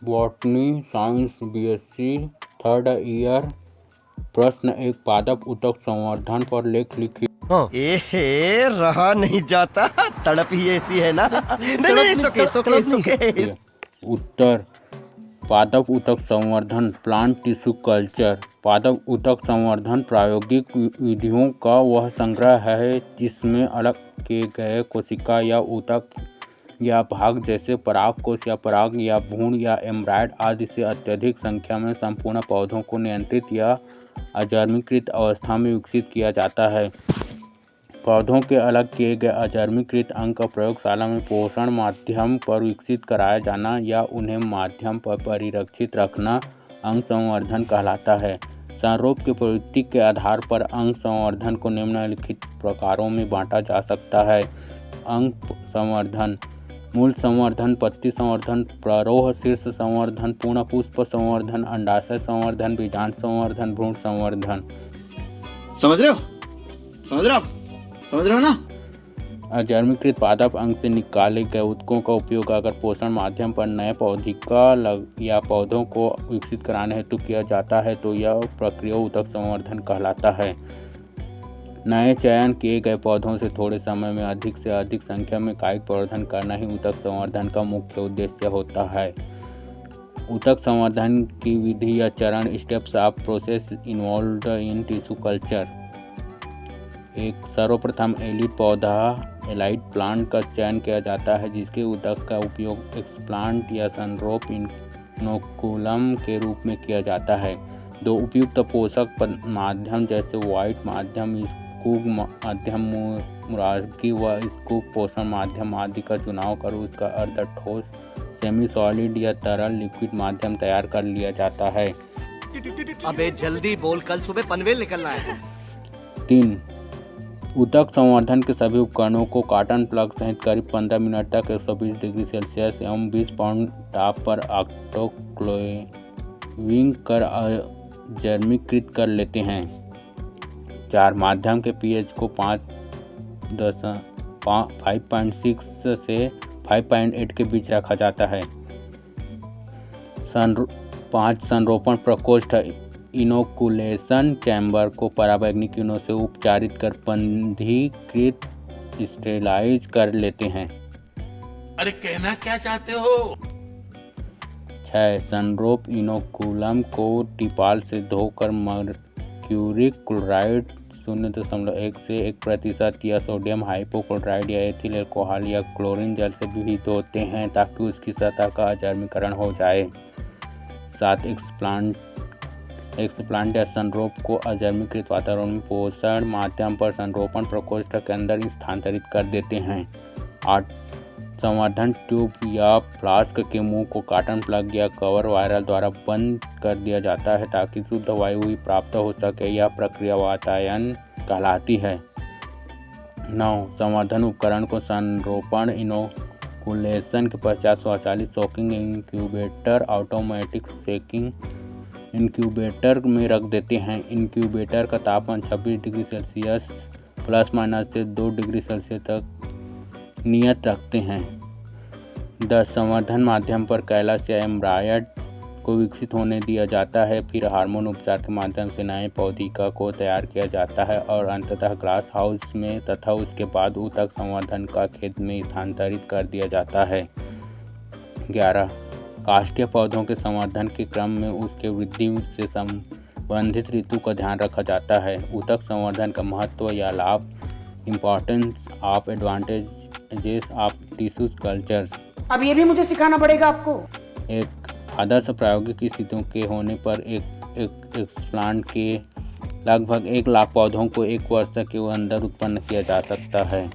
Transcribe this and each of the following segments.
Botany science BSc third year. प्रश्न एक, पादप ऊतक संवर्धन पर लेख लिखिए। रहा नहीं जाता, तड़प ही ऐसी है ना। नहीं, सोके। उत्तर, पादप ऊतक संवर्धन प्लांट टिश्यू कल्चर। पादप ऊतक संवर्धन प्रायोगिक विधियों का वह संग्रह है जिसमें अलग किए गए कोशिका या ऊतक या भाग जैसे परागकोश या पराग या भ्रूण या एम्ब्रायड आदि से अत्यधिक संख्या में संपूर्ण पौधों को नियंत्रित या अजर्मीकृत अवस्था में विकसित किया जाता है। पौधों के अलग किए गए अजर्मीकृत अंग का प्रयोगशाला में पोषण माध्यम पर विकसित कराया जाना या उन्हें माध्यम पर परिरक्षित रखना अंग संवर्धन कहलाता है। संरोप की प्रवृत्ति के आधार पर अंग संवर्धन को निम्नलिखित प्रकारों में बांटा जा सकता है। अंग संवर्धन: मूल संवर्धन, पत्ती संवर्धन, प्ररोह शीर्ष संवर्धन, पूर्ण पुष्प संवर्धन, अंडाशय संवर्धन, बीजांड संवर्धन, भ्रूण संवर्धन। समझ रहे हो ना? अजर्मीकृत पादप अंग से निकाले गए ऊतकों का उपयोग अगर पोषण माध्यम पर नए पौधिका या पौधों को विकसित कराने हेतु किया जाता है तो यह प्रक्रिया ऊतक संवर्धन कहलाता है। नए चयन किए गए पौधों से थोड़े समय में अधिक से अधिक संख्या में कायिक प्रवर्धन करना ही ऊतक संवर्धन का मुख्य उद्देश्य होता है। ऊतक संवर्धन की विधि या चरण, steps of process involved in tissue culture. एक, सर्वप्रथम एलीट पौधा एलाइट प्लांट का चयन किया जाता है जिसके ऊतक का उपयोग एक्सप्लांट या संरोप इनोकुलम के रूप में किया जाता है। दो, उपयुक्त पोषक माध्यम जैसे व्हाइट माध्यम, स्कूग माध्यम, मुरासगी व स्कूग पोषण माध्यम आदि का चुनाव कर उसका अर्ध ठोस सेमी सॉलिड या तरल लिक्विड माध्यम तैयार कर लिया जाता है। अबे जल्दी बोल, कल सुबह पनवेल निकलना है। 3, ऊतक संवर्धन के सभी उपकरणों को कॉटन प्लग सहित करीब 15 मिनट तक 120 डिग्री सेल्सियस एवं 20 पाउंड ताप पर ऑटोक्लेविंग कर अजर्मीकृत कर लेते हैं। 4, माध्यम के पीएच को 5.6 से 5.8 के बीच रखा जाता है। 5, संरोपण प्रकोष्ठ इनोकुलेशन चैम्बर को पराबैंगनी किरणों से उपचारित कर पंधीकृत स्टेरिलाइज कर लेते हैं। अरे कहना क्या चाहते हो? 6, संरोप इनोकुलम को टिपाल से धोकर मर्क्यूरिक क्लोराइड 0.1 से 1% या सोडियम हाइपोक्लोराइड या एथिल अल्कोहल या क्लोरीन जल से भी धोते हैं ताकि उसकी सतह का अजर्मीकरण हो जाए। 7, एक्सप्लांट या संरोप को अजर्मीकृत वातावरण में पोषण माध्यम पर संरोपण प्रकोष्ठ के अंदर स्थानांतरित कर देते हैं। 8, संवर्धन ट्यूब या फ्लास्क के मुंह को कॉटन प्लग या कवर वायर द्वारा बंद कर दिया जाता है ताकि शुद्ध वायु ही प्राप्त हो सके। यह प्रक्रिया वातायन कहलाती है। 9, संवर्धन उपकरण को संरोपण इनोकुलेशन के पश्चात स्वचालित सोकिंग इंक्यूबेटर ऑटोमेटिक सेकिंग इंक्यूबेटर में रख देते हैं। इंक्यूबेटर का तापमान 26 डिग्री सेल्सियस ± से 2 डिग्री सेल्सियस तक नियत रखते हैं। 10, संवर्धन माध्यम पर कैलस या एम्ब्रायड को विकसित होने दिया जाता है, फिर हार्मोन उपचार के माध्यम से नए पौधिका को तैयार किया जाता है और अंततः ग्लास हाउस में तथा उसके बाद ऊतक संवर्धन का खेत में स्थानांतरित कर दिया जाता है। 11, काष्ठीय पौधों के संवर्धन के क्रम में उसके वृद्धि से संबंधित ऋतु का ध्यान रखा जाता है। ऊतक संवर्धन का महत्व या लाभ, importance of advantages of tissue culture. अब ये भी मुझे सिखाना पड़ेगा आपको। एक, आदर्श प्रायोगिक स्थितियों के होने पर एक एक्सप्लांट के लगभग 1 लाख पौधों को 1 वर्ष के अंदर उत्पन्न किया जा सकता है।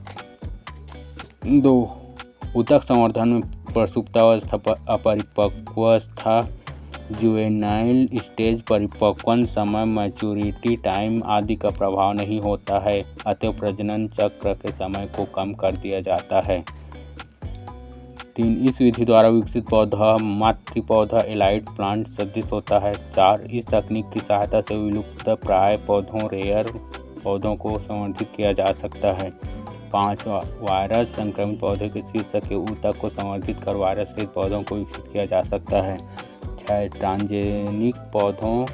2, ऊतक संवर्धन में प्रसुप्तावस्था, अपरिपक्वावस्था, जुवेनाइल स्टेज, परिपक्वन समय, मैच्योरिटी टाइम आदि का प्रभाव नहीं होता है, अतः प्रजनन चक्र के समय को कम कर दिया जाता है। 3, इस विधि द्वारा विकसित पौधा मातृ पौधा एलाइट प्लांट सदृश होता है। 4, इस तकनीक की सहायता से विलुप्त प्राय पौधों रेयर पौधों को संवर्धित किया जा सकता है। 5 वायरस संक्रमित पौधे के शीर्षक के ऊतक को संवर्धित कर वायरस रहित पौधों को विकसित किया जा सकता है। 6 ट्रांसजेनिक पौधों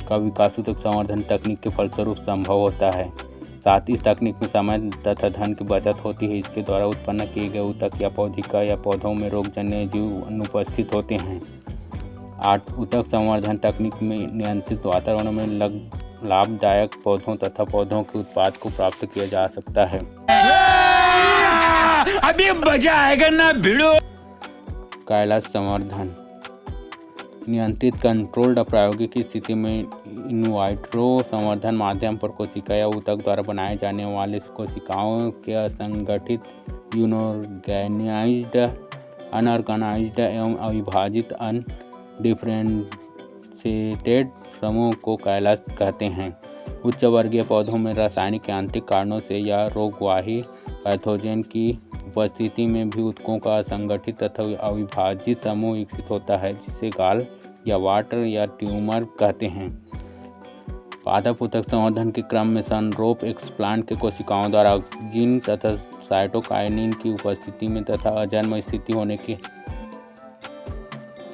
का विकास ऊतक संवर्धन तकनीक के फलस्वरूप संभव होता है। साथ ही इस तकनीक में समय तथा धन की बचत होती है। इसके द्वारा उत्पन्न किए गए ऊतक या पौधिका या पौधों में रोगजन्य जीव अनुपस्थित होते हैं। 8 ऊतक संवर्धन तकनीक में नियंत्रित वातावरण में लाभदायक पौधों तथा पौधों के उत्पाद को प्राप्त किया जा सकता है। अभी मजा आएगा ना भिड़ो। कैलाश संवर्धन नियंत्रित कंट्रोल्ड प्रायोगिक स्थिति में इन वाइट्रो संवर्धन माध्यम पर कोशिका या ऊतक द्वारा बनाए जाने वाले कोशिकाओं के असंगठित यूनऑर्गेनाइज्ड अनऑर्गेनाइज्ड एवं अविभाजित अनडिफरेंशिएटेड समूह को कैलाश कहते हैं। उच्च वर्गीय पौधों में रासायनिक यांत्रिक कारणों से या रोगवाही पैथोजन की उपस्थिति में भी ऊतकों का असंगठित तथा अविभाजित समूह विकसित होता है, जिसे गाल या वाटर या ट्यूमर कहते हैं। पादप ऊतक संवर्धन के क्रम में संरोप एक्सप्लांट के कोशिकाओं द्वारा ऑक्सीजन तथा साइटोकाइनिन की उपस्थिति में तथा अजन्म स्थिति होने के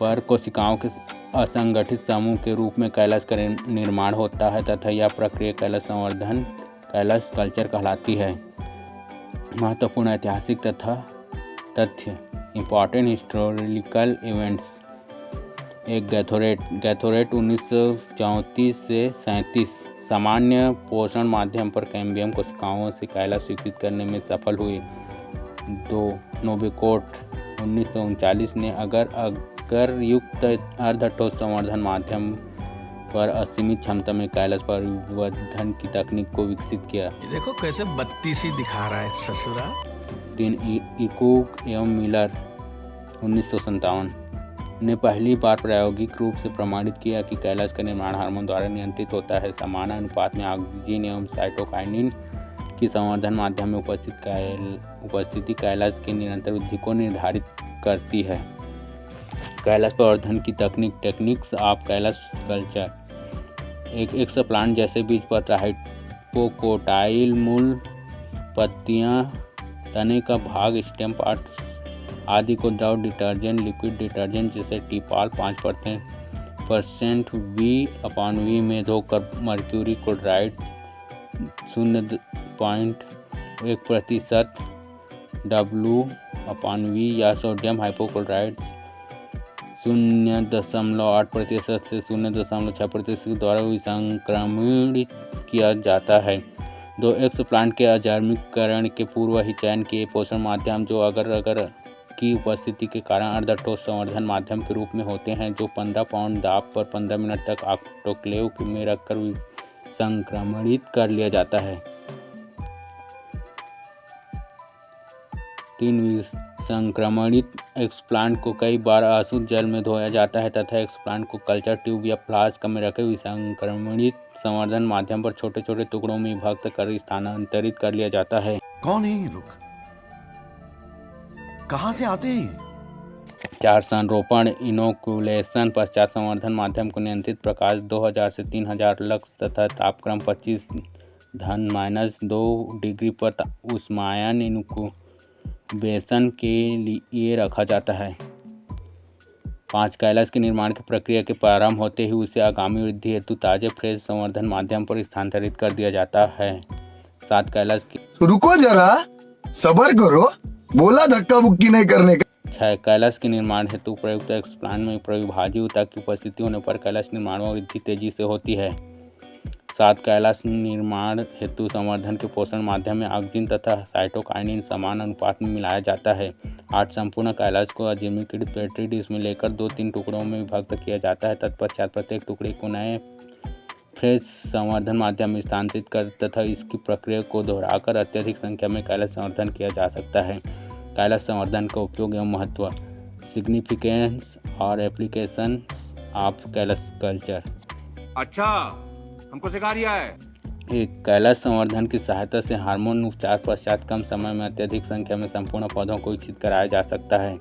पर कोशिकाओं के असंगठित समूह के रूप में कैलाश का निर्माण होता है तथा यह प्रक्रिया कैलाश संवर्धन कैलाश कल्चर कहलाती है। महत्वपूर्ण ऐतिहासिक तथा तथ्य इम्पॉर्टेंट हिस्टोरिकल इवेंट्स। एक गैथोरेट 1934 से 37 सामान्य पोषण माध्यम पर कैम्बियम कोशिकाओं से कैलाश विकसित करने में सफल हुए। 2 नोवेकोट 1939 ने अगर युक्त अर्धठोस संवर्धन माध्यम पर असीमित क्षमता में कैलाश परिवर्धन की तकनीक को विकसित किया। ये देखो कैसे बत्तीसी दिखा रहा है ससुरा। 3 इकूक एवं मिलर 1957 ने पहली बार प्रायोगिक रूप से प्रमाणित किया कि कैलाश का निर्माण हार्मोन द्वारा नियंत्रित होता है। समान अनुपात में ऑक्सीजन एवं साइटोकाइनिन की संवर्धन माध्यम में उपस्थिति कैलाश की निरंतर वृद्धि को निर्धारित करती है। कैलाश प्रवर्धन की टेक्निक्स ऑफ कैलाश कल्चर। एक एक्सप्लांट जैसे बीज पत्र, हाइपोकोटाइल मूल, पत्तियां, तने का भाग, स्टेम पार्ट आदि को द्रव डिटर्जेंट, लिक्विड डिटर्जेंट जैसे टीपॉल 5% V/V में धोकर मर्क्यूरी क्लोराइड 0.1% W/V या सोडियम हाइपोक्लोराइड 0.8% से 0.6% के द्वारा विसंक्रमित किया जाता है। 2 एक्सप्लांट के अजर्मीकरण के पूर्व ही चयन किए पोषण माध्यम जो अगर की उपस्थिति के कारण अर्धठोस संवर्धन माध्यम के रूप में होते हैं, जो 15 पाउंड दाब पर 15 मिनट तक ऑटोक्लेव में रखकर संक्रमणित कर लिया जाता है। 3 संक्रमणित एक्सप्लांट को कई बार अशुद्ध जल में धोया जाता है तथा एक्सप्लांट को कल्चर ट्यूब या फ्लास्क में रखे विसंक्रमणित संवर्धन माध्यम पर छोटे छोटे टुकड़ों में विभक्त कर स्थानांतरित कर लिया जाता है। कौन है ये लोग? कहां से आते हैं? 4 संरोपण इनोकुलेशन पश्चात संवर्धन माध्यम को नियंत्रित प्रकाश 2000 से 3000 लक्स तथा तापक्रम 25-2 डिग्री पर उष्मायन इनक्यूबेशन के लिए रखा जाता है। 5 कैलाश के निर्माण की प्रक्रिया के प्रारंभ होते ही उसे आगामी वृद्धि हेतु ताजे फ्रेश संवर्धन माध्यम पर स्थानांतरित कर दिया जाता है। 7 कैलाश के रुको जरा, सब्र करो, बोला धक्का बुक्की नहीं करने का। 6 कैलाश के निर्माण हेतु प्रयुक्त एक्सप्लांट में प्रविभाज्य ऊतक की उपस्थिति होने पर कैलाश निर्माण में वृद्धि तेजी से होती है। 7 कैलाश निर्माण हेतु संवर्धन के पोषण माध्यम में ऑक्सीजन तथा साइटोकाइनिन समान अनुपात में मिलाया जाता है। 8 संपूर्ण कैलाश को अजमीकृत पेट्री डिश में लेकर 2-3 टुकड़ों में विभक्त किया जाता है। तत्पश्चात प्रत्येक टुकड़े को नए फ्रेश संवर्धन माध्यम में स्थानांतरित कर तथा इसकी प्रक्रिया को दोहराकर अत्यधिक संख्या में कैलाश संवर्धन किया जा सकता है। कैलाश संवर्धन का उपयोग एवं महत्व, सिग्निफिकेंस और एप्लीकेशन ऑफ कैलाश कल्चर। अच्छा, हमको सिखा रिया है। एक कैलाश संवर्धन की सहायता से हार्मोन उपचार पश्चात कम समय में अत्यधिक संख्या में संपूर्ण पौधों को विकसित कराया जा सकता है।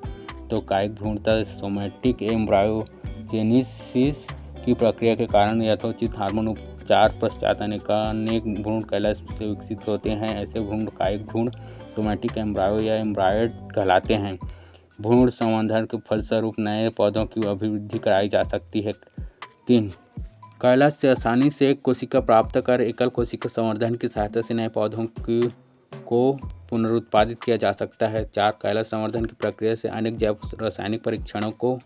तो कायिक भ्रूणता सोमैटिक एम्ब्रायोजेनेसिस की प्रक्रिया के कारण यथोचित हार्मोन 4 पश्चात अनेक भ्रूण कैलस से विकसित होते हैं। ऐसे भ्रूण कायिक भ्रूण सोमैटिक एम्ब्रायो या एम्ब्रायड कहलाते हैं। भ्रूण संवर्धन के फलस्वरूप नए पौधों की अभिवृद्धि कराई जा सकती है। 3. कैलस से आसानी से एक कोशिका प्राप्त कर एकल कोशिका संवर्धन की सहायता से नए पौधों को पुनरुत्पादित किया जा सकता है। 4. कैलस संवर्धन की प्रक्रिया से अनेक जैव रासायनिक परीक्षणों को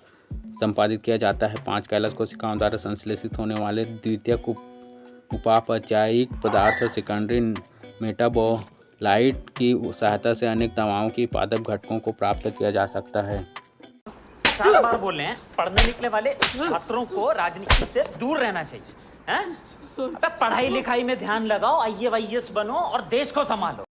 संपादित किया जाता है। 5. कैलस कोशिकाओं द्वारा संश्लेषित होने वाले द्वितीयक उपापचयिक पदार्थ और सेकेंडरी मेटाबोलाइट की सहायता से अनेक दवाओं की पादप घटकों को प्राप्त किया जा सकता है। 50 बार बोल रहे हैं, पढ़ने निकले वाले छात्रों को राजनीति से दूर रहना चाहिए। हैं? अबे पढ़ाई लिखाई में ध्यान लगाओ, IAS बनो और देश को संभालो।